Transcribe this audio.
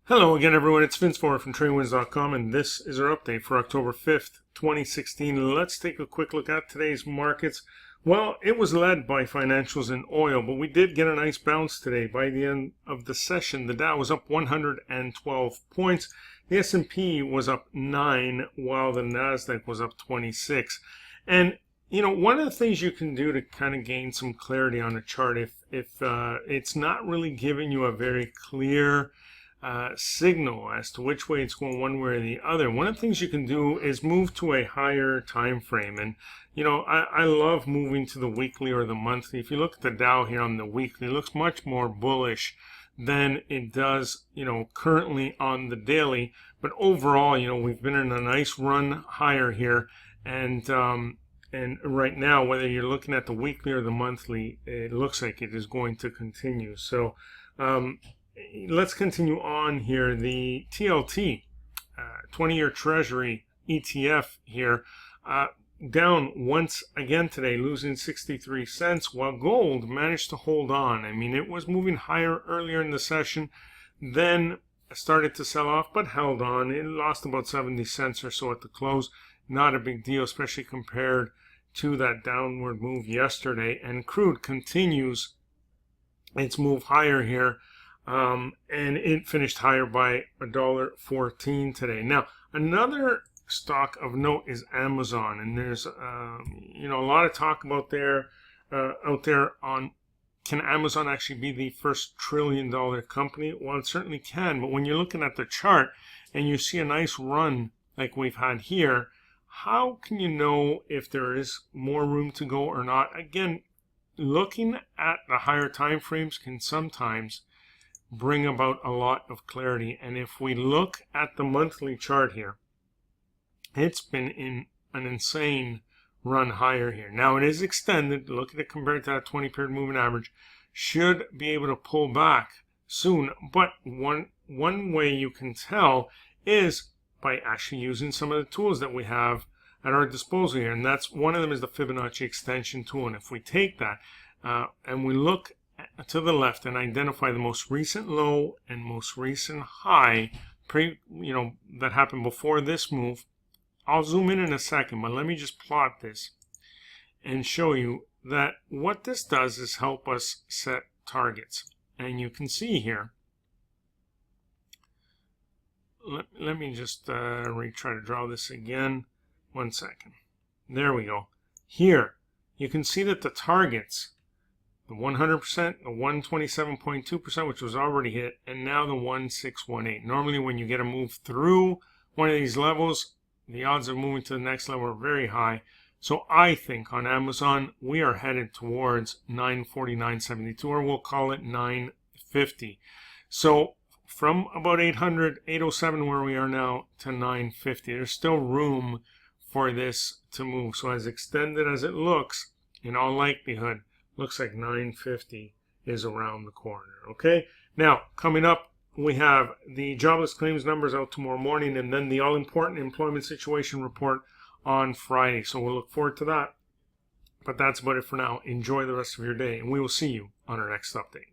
Hello again, everyone. It's Vince Ford from TradingWinds.com, and this is our update for October 5th, 2016. Let's take a quick look at today's markets. Well, it was led by financials and oil, but we did get a nice bounce today. By the end of the session, the Dow was up 112 points. The S&P was up 9, while the Nasdaq was up 26. And one of the things you can do to kind of gain some clarity on a chart, if it's not really giving you a very clear signal as to which way it's going one way or the other, one of the things you can do is move to a higher time frame. And I love moving to the weekly or the monthly. If you look at the Dow here on the weekly, it looks much more bullish than it does currently on the daily. But overall, we've been in a nice run higher here, and right now, whether you're looking at the weekly or the monthly, it looks like it is going to continue. So let's continue on here. The TLT, 20-year Treasury ETF here, down once again today, losing 63 cents, while gold managed to hold on. I mean, it was moving higher earlier in the session, then started to sell off, but held on. It lost about 70 cents or so at the close. Not a big deal, especially compared to that downward move yesterday. And crude continues its move higher here. And it finished higher by $1.14 today. Now, another stock of note is Amazon, and there's a lot of talk out there on, can Amazon actually be the first trillion-dollar company? Well, it certainly can, but when you're looking at the chart and you see a nice run like we've had here, how can you know if there is more room to go or not? Again, looking at the higher time frames can sometimes bring about a lot of clarity. And if we look at the monthly chart here, it's been in an insane run higher here. Now it is extended. Look at it compared to that 20-period moving average. Should be able to pull back soon. But one way you can tell is by actually using some of the tools that we have at our disposal here. And that's one of them is the Fibonacci extension tool. And if we take that and we look to the left and identify the most recent low and most recent high that happened before this move. I'll zoom in a second, but let me just plot this and show you that what this does is help us set targets. And you can see here, let me just try to draw this again. 1 second. There we go. Here you can see that the targets, the 100%, the 127.2%, which was already hit, and now the 1618. Normally when you get a move through one of these levels, the odds of moving to the next level are very high. So I think on Amazon, we are headed towards 949.72, or we'll call it 950. So from about 800, 807 where we are now to 950, there's still room for this to move. So as extended as it looks, in all likelihood, looks like 950 is around the corner. Okay, now coming up, we have the jobless claims numbers out tomorrow morning, and then the all-important employment situation report on Friday. So we'll look forward to that. But that's about it for now. Enjoy the rest of your day, and we will see you on our next update.